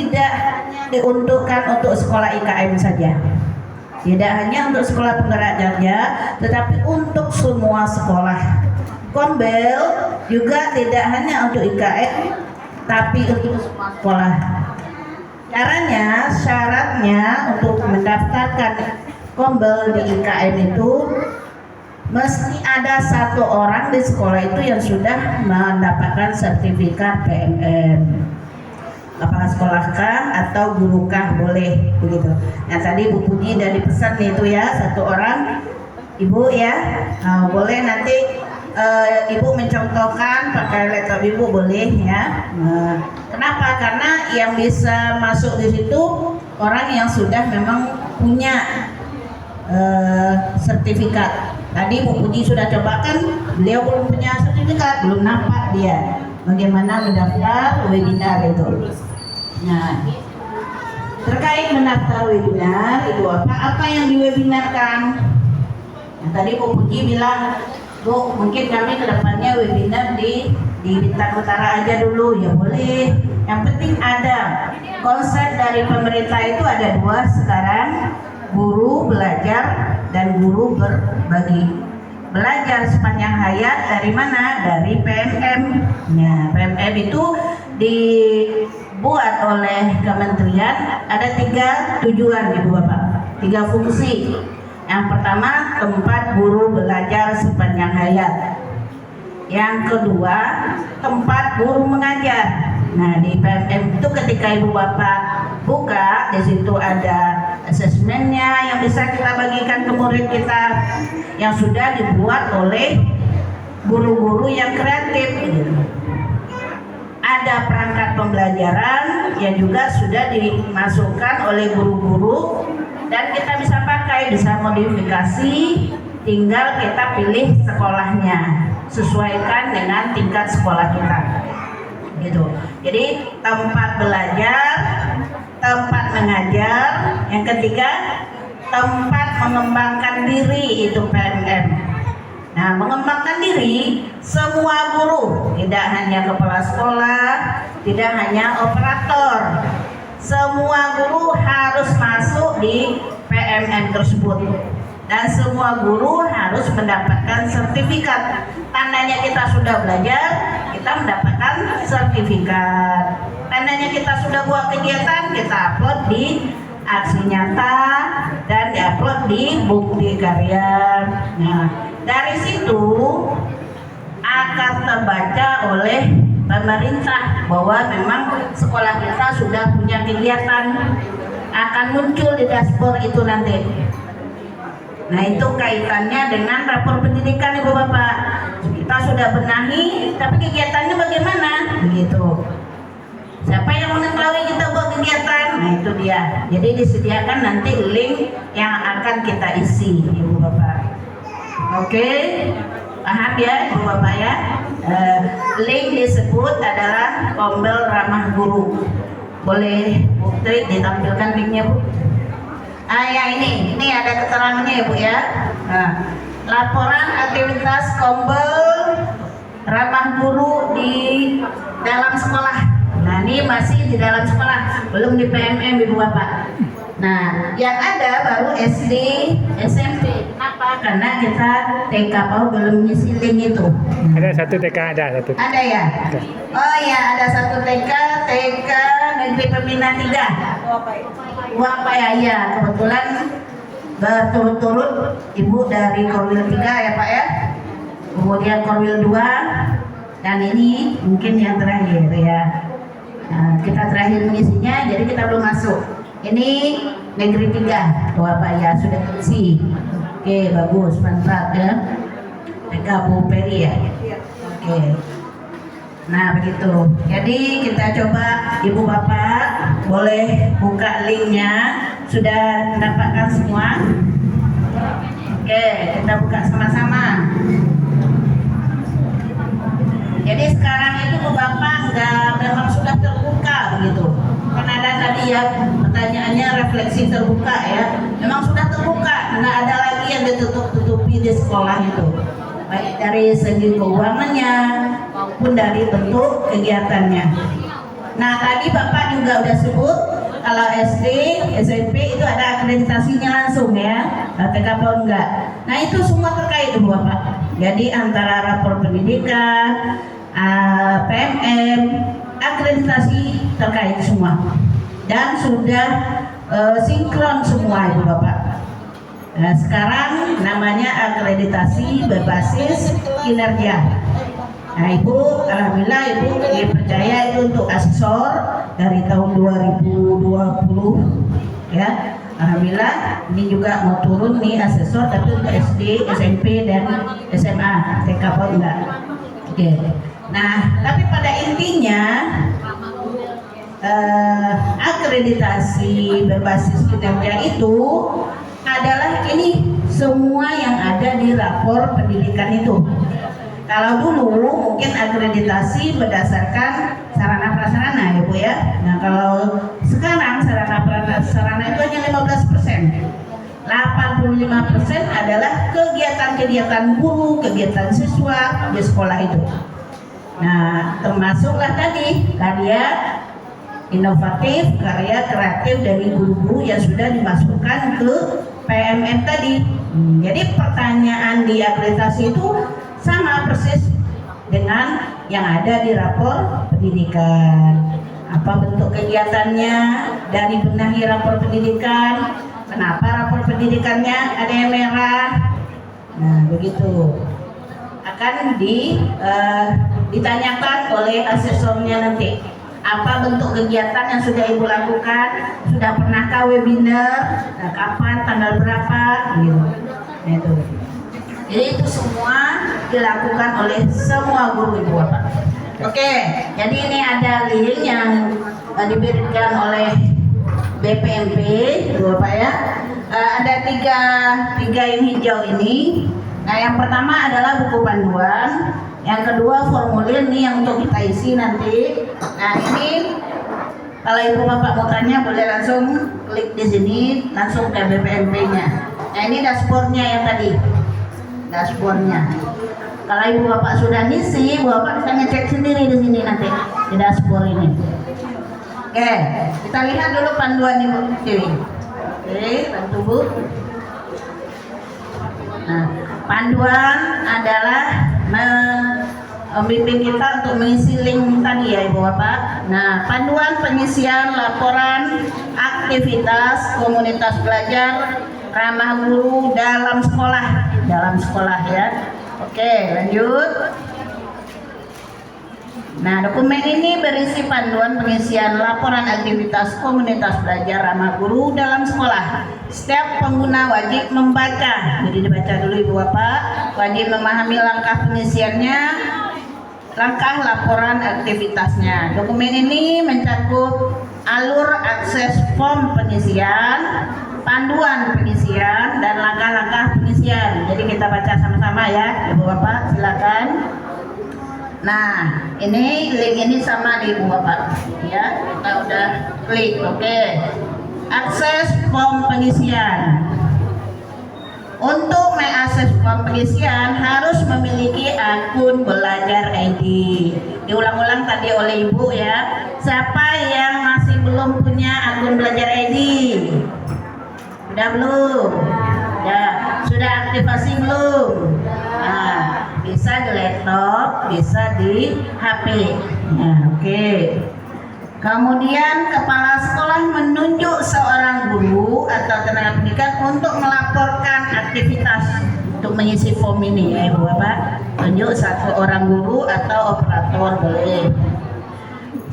tidak hanya diuntukkan untuk sekolah IKM saja, tidak hanya untuk sekolah penggerak saja, tetapi untuk semua sekolah. Kombel juga tidak hanya untuk IKM, tapi untuk semua sekolah. Caranya, syaratnya untuk mendaftarkan Kombel di IKM itu mesti ada satu orang di sekolah itu yang sudah mendapatkan sertifikat PMM. Kepala sekolah kah atau guru kah boleh begitu. Nah tadi Bu Puji dari pesan itu ya, satu orang Ibu ya, boleh nanti Ibu mencontohkan pakai laptop Ibu boleh ya. Kenapa? Karena yang bisa masuk di situ orang yang sudah memang punya sertifikat. Tadi Bu Puji sudah cobakan, beliau belum punya sertifikat, belum nampak dia bagaimana mendaftar webinar itu. Nah, terkait mendaftar webinar itu apa yang diwebinarkan? Nah, tadi Bu Puji bilang, Bu, mungkin kami kedepannya webinar di Bintang Utara aja dulu, ya boleh. Yang penting ada konsep dari pemerintah itu ada dua sekarang, guru belajar dan guru berbagi. Belajar sepanjang hayat dari mana? Dari PMM. Nah, PMM itu dibuat oleh kementerian, ada 3 tujuan Ibu Bapak, 3 fungsi. Yang pertama, tempat guru belajar sepanjang hayat. Yang kedua, tempat guru mengajar. Nah, di PMM itu ketika Ibu Bapak buka, di situ ada asesmennya yang bisa kita bagikan ke murid kita yang sudah dibuat oleh guru-guru yang kreatif. Ada perangkat pembelajaran yang juga sudah dimasukkan oleh guru-guru dan kita bisa pakai, bisa modifikasi, tinggal kita pilih sekolahnya, sesuaikan dengan tingkat sekolah kita. Gitu. Jadi tempat belajar, tempat mengajar, yang ketiga tempat mengembangkan diri, itu PMM. Nah, mengembangkan diri semua guru, tidak hanya kepala sekolah, tidak hanya operator. Semua guru harus masuk di PMM tersebut. Dan semua guru harus mendapatkan sertifikat. Tandanya kita sudah belajar, kita mendapatkan sertifikat. Tandanya kita sudah buat kegiatan, kita upload di aksi nyata dan diupload di bukti karya. Nah, dari situ akan terbaca oleh pemerintah bahwa memang sekolah kita sudah punya kegiatan, akan muncul di dashboard itu nanti. Nah, itu kaitannya dengan rapor pendidikan Ibu Bapak. Kita sudah benahi, tapi kegiatannya bagaimana? Begitu. Siapa yang mengetahui kita buat kegiatan? Nah, itu dia. Jadi disediakan nanti link yang akan kita isi Ibu Bapak. Oke, paham ya Ibu Bapak ya? Link disebut adalah Kombel Ramah Guru. Boleh Bu Tri ditampilkan linknya Bu? Ya ini ada keterangannya ya Bu ya. Nah, laporan aktivitas Kombel Ramah Guru di dalam sekolah. Nah, ini masih di dalam sekolah, belum di PMM Ibu Bapak. Nah, yang ada baru SD, SMP. Kenapa? Karena kita TK belum ngisi link itu. Ada satu TK, ada satu. Ada ya? Ada. Oh ya, ada satu TK Negeri Pembina 3. Apa ya? Ya, kebetulan berturut-turut Ibu dari Korwil 3 ya Pak ya. Kemudian Korwil 2 dan ini mungkin yang terakhir ya. Nah, kita terakhir mengisinya, jadi kita belum masuk. Ini Negeri 3, Pak ya sudah isi. Oke, bagus, mantap ya. TK Bu Peri ya. Oke. Nah, begitu. Jadi kita coba Ibu Bapak boleh buka linknya. Sudah mendapatkan semua? Oke, kita buka sama-sama. Jadi sekarang itu Bu Bapak memang sudah terbuka begitu. Kan ada tadi ya pertanyaannya refleksi terbuka ya. Memang sudah terbuka, nggak ada lagi yang ditutup-tutupi di sekolah itu. Baik dari segi keuangannya maupun dari bentuk kegiatannya. Nah tadi Bapak juga udah sebut kalau SD, SMP itu ada akreditasinya langsung ya, TK enggak. Nah itu semua terkait tuh Bapak. Jadi antara rapor pendidikan, PMM, akreditasi terkait semua dan sudah sinkron semua itu Bapak. Nah, sekarang namanya akreditasi berbasis kinerja. Nah Ibu, alhamdulillah Ibu dipercaya itu untuk asesor dari tahun 2020 ya. Alhamdulillah ini juga mau turun nih asesor tapi untuk SD, SMP dan SMA, TK enggak. Oke. Nah, tapi pada intinya akreditasi berbasis kinerja itu adalah ini semua yang ada di rapor pendidikan itu. Kalau dulu mungkin akreditasi berdasarkan sarana prasarana ya Bu ya. Nah kalau sekarang sarana prasarana itu hanya 15%. 85% adalah kegiatan-kegiatan guru, kegiatan siswa di sekolah itu. Nah termasuklah tadi karya inovatif, karya kreatif dari guru-guru yang sudah dimasukkan ke PMM tadi. Jadi pertanyaan di akreditasi itu sama persis dengan yang ada di rapor pendidikan. Apa bentuk kegiatannya, dari benahi rapor pendidikan, kenapa rapor pendidikannya ada yang merah. Nah begitu akan ditanyakan oleh asesornya nanti. Apa bentuk kegiatan yang sudah Ibu lakukan? Sudah pernahkah webinar? Nah, kapan? Tanggal berapa? Gitu. Nah, itu. Jadi itu semua dilakukan oleh semua guru Ibu Bapak. Oke, jadi ini ada link yang diberikan oleh BPMP Ibu Bapak ya. Ada tiga yang hijau ini. Nah, yang pertama adalah buku panduan. Yang kedua formulir nih yang untuk kita isi nanti. Nah ini kalau Ibu Bapak mau tanya boleh langsung klik di sini langsung ke BPMP-nya. Nah ini dashboardnya yang tadi, dashboardnya. Kalau Ibu Bapak sudah ngisi, Ibu Bapak bisa ngecek sendiri di sini nanti di dashboard ini. Oke, kita lihat dulu panduan Ibu Dewi. Oke, bantu Bu. Nah, panduan adalah membimbing kita untuk mengisi link tadi ya Ibu Bapak. Nah, panduan pengisian laporan aktivitas komunitas belajar ramah guru dalam sekolah ya. Oke, lanjut. Nah, dokumen ini berisi panduan pengisian laporan aktivitas komunitas belajar ramah guru dalam sekolah. Setiap pengguna wajib membaca. Jadi dibaca dulu Ibu Bapak. Wajib memahami langkah pengisiannya, langkah laporan aktivitasnya. Dokumen ini mencakup alur akses form pengisian, panduan pengisian, dan langkah-langkah pengisian. Jadi kita baca sama-sama ya Ibu Bapak, silakan. Nah, ini link ini sama di Ibu Bapak ya. Kita udah klik, oke. Akses form pengisian. Untuk mengakses form pengisian harus memiliki akun Belajar ID. Diulang-ulang tadi oleh Ibu ya. Siapa yang masih belum punya akun Belajar ID? Sudah belum? Ya, sudah aktivasi belum? Nah, bisa di laptop, bisa di HP. Nah, oke. Kemudian kepala sekolah menunjuk seorang guru atau tenaga pendidikan untuk melaporkan aktivitas untuk mengisi form ini ya Ibu Bapak. Tunjuk satu orang guru atau operator boleh.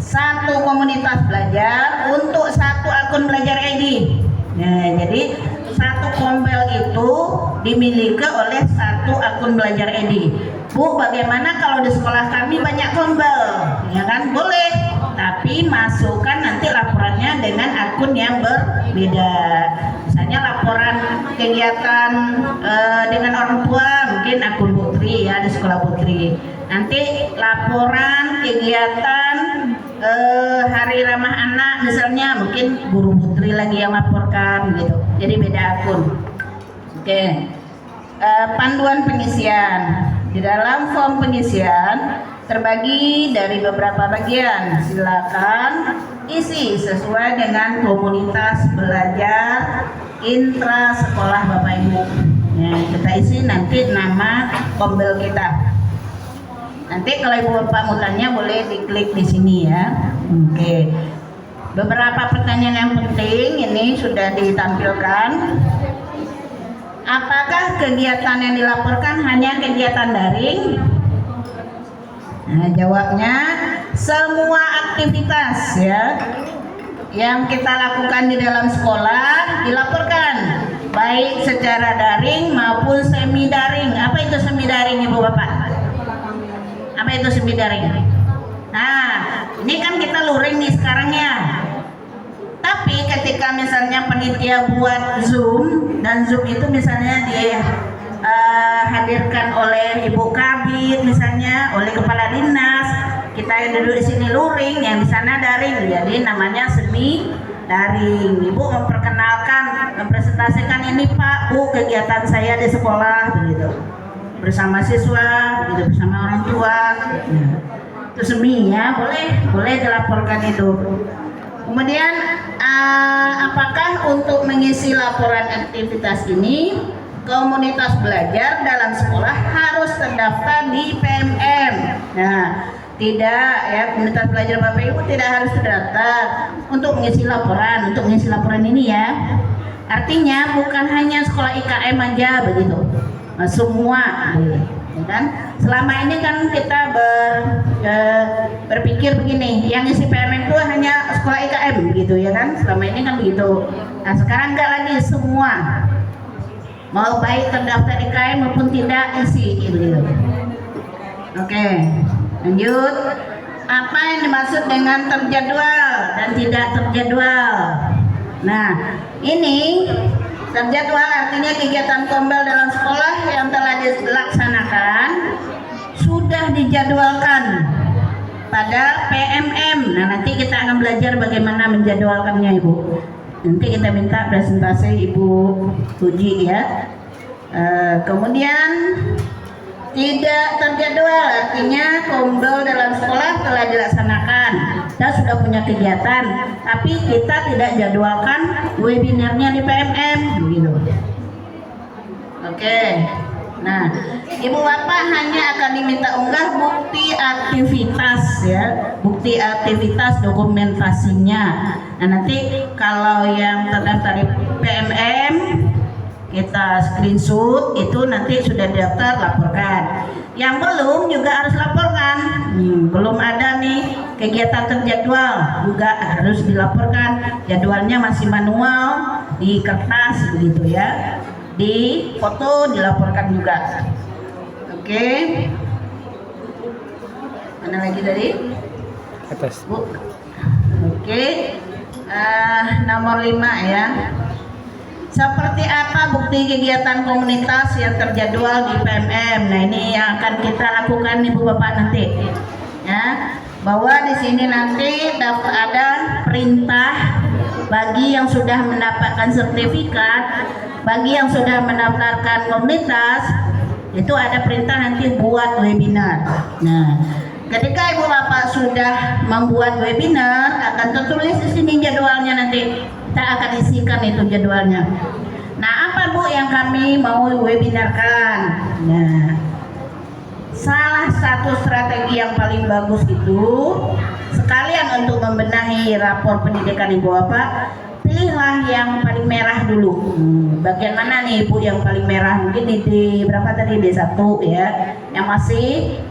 Satu komunitas belajar untuk satu akun Belajar ID. Nah, jadi satu kompel itu dimiliki oleh satu akun Belajar ID. Bu, bagaimana kalau di sekolah kami banyak kompel? Ya kan, boleh. Tapi masukkan nanti laporannya dengan akun yang berbeda. Misalnya laporan kegiatan dengan orang tua, mungkin akun Putri ya di sekolah Putri. Nanti laporan kegiatan hari ramah anak misalnya, mungkin guru Putri lagi yang laporkan gitu. Jadi beda akun. Oke. Panduan pengisian. Di dalam form pengisian terbagi dari beberapa bagian. Silakan isi sesuai dengan komunitas belajar intra sekolah Bapak Ibu. Ya, kita isi nanti nama kombel kita. Nanti kalau Ibu Bapak mau tanya boleh diklik di sini ya. Oke. Beberapa pertanyaan yang penting ini sudah ditampilkan. Apakah kegiatan yang dilaporkan hanya kegiatan daring? Nah, jawabnya semua aktivitas ya yang kita lakukan di dalam sekolah dilaporkan, baik secara daring maupun semi daring. Apa itu semi daring, Ibu Bapak? Apa itu semi daring? Nah, ini kan kita luring nih sekarang ya. Tapi ketika misalnya panitia buat Zoom, dan Zoom itu misalnya dihadirkan oleh Ibu Kabid misalnya, oleh Kepala Dinas, kita yang duduk di sini luring, yang di sana daring, jadi namanya semi daring. Ibu memperkenalkan, mempresentasikan ini Pak, Bu, kegiatan saya di sekolah begitu, bersama siswa, begitu, bersama orang tua. Itu semi ya, boleh dilaporkan itu. Kemudian apakah untuk mengisi laporan aktivitas ini komunitas belajar dalam sekolah harus terdaftar di PMM? Nah, tidak ya, komunitas belajar Bapak Ibu tidak harus terdaftar untuk mengisi laporan. Untuk mengisi laporan ini ya, artinya bukan hanya sekolah IKM aja begitu, nah, semua ya kan. Selama ini kan kita berpikir begini, yang isi PMM itu hanya sekolah IKM gitu ya kan, selama ini kan begitu. Nah, sekarang enggak lagi, semua mau baik terdaftar IKM maupun tidak isi gitu. Oke, lanjut. Apa yang dimaksud dengan terjadwal dan tidak terjadwal? Nah, ini terjadwal artinya kegiatan kombel dalam sekolah yang telah dilaksanakan sudah dijadwalkan pada PMM. Nah, nanti kita akan belajar bagaimana menjadwalkannya, Ibu. Nanti kita minta presentasi Ibu Puji ya. Kemudian tidak terjadwal artinya kombel dalam sekolah telah dilaksanakan, kita sudah punya kegiatan, tapi kita tidak jadwalkan webinarnya di PMM begitu. Oke. Nah, Ibu Bapak hanya akan diminta unggah bukti aktivitas ya, bukti aktivitas dokumentasinya. Nah, nanti kalau yang terdaftar di PMM kita screenshot, itu nanti sudah daftar, laporkan. Yang belum juga harus laporkan. Belum ada nih kegiatan terjadwal, juga harus dilaporkan. Jadwalnya masih manual di kertas begitu ya. Di foto dilaporkan juga. Oke. Mana lagi tadi? Atas. Bu. Oke. Nomor 5 ya. Seperti apa bukti kegiatan komunitas yang terjadwal di PMM? Nah, ini yang akan kita lakukan Ibu Bapak nanti. Ya, bahwa di sini nanti dapat ada perintah bagi yang sudah mendapatkan sertifikat, bagi yang sudah mendaftarkan komunitas, itu ada perintah nanti buat webinar. Nah, ketika Ibu Bapak sudah membuat webinar, akan tertulis di sini jadwalnya nanti. Kita akan isikan itu jadwalnya. Nah, apa Bu yang kami mau webinarkan? Nah, salah satu strategi yang paling bagus itu sekalian untuk membenahi rapor pendidikan Ibu Bapak, pilihlah yang paling merah dulu. Bagian mana nih Ibu yang paling merah? Mungkin di berapa tadi, D1 ya, yang masih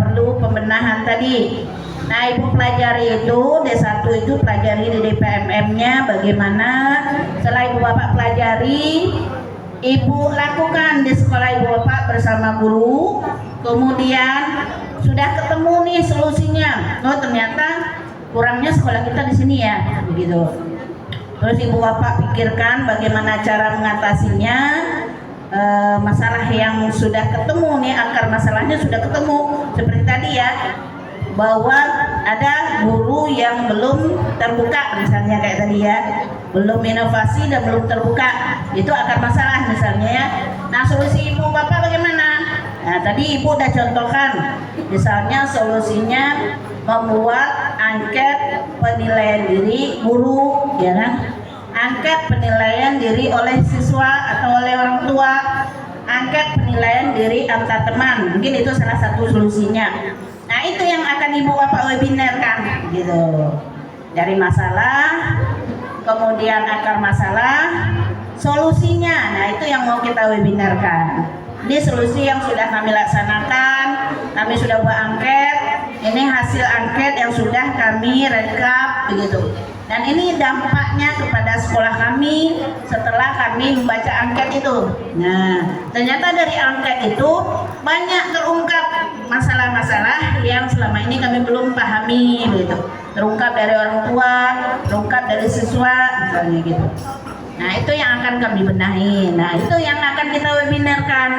perlu pembenahan tadi. Nah, Ibu pelajari itu, D1 itu pelajari di DPMM-nya bagaimana. Setelah Ibu Bapak pelajari, Ibu lakukan di sekolah Ibu Bapak bersama guru. Kemudian sudah ketemu nih solusinya. Oh, ternyata kurangnya sekolah kita di sini ya, begitu. Terus Ibu Bapak pikirkan bagaimana cara mengatasinya. Masalah yang sudah ketemu nih, akar masalahnya sudah ketemu. Seperti tadi ya, bahwa ada guru yang belum terbuka misalnya kayak tadi ya, belum inovasi dan belum terbuka, itu akar masalah misalnya ya. Nah, solusi Ibu Bapak bagaimana? Nah, tadi Ibu udah contohkan, misalnya solusinya membuat angket penilaian diri guru, ya kan? Angket penilaian diri oleh siswa atau oleh orang tua, angket penilaian diri antar teman, mungkin itu salah satu solusinya. Nah, itu yang akan Ibu Bapak webinarkan, gitu. Dari masalah, kemudian akar masalah, solusinya. Nah, itu yang mau kita webinarkan. Ini solusi yang sudah kami laksanakan, kami sudah buat angket. Ini hasil angket yang sudah kami rekap, begitu. Dan ini dampaknya kepada sekolah kami setelah kami membaca angket itu. Nah, ternyata dari angket itu banyak terungkap masalah-masalah yang selama ini kami belum pahami, begitu. Terungkap dari orang tua, terungkap dari siswa, misalnya gitu. Nah, itu yang akan kami benahi. Nah, itu yang akan kita webinarkan.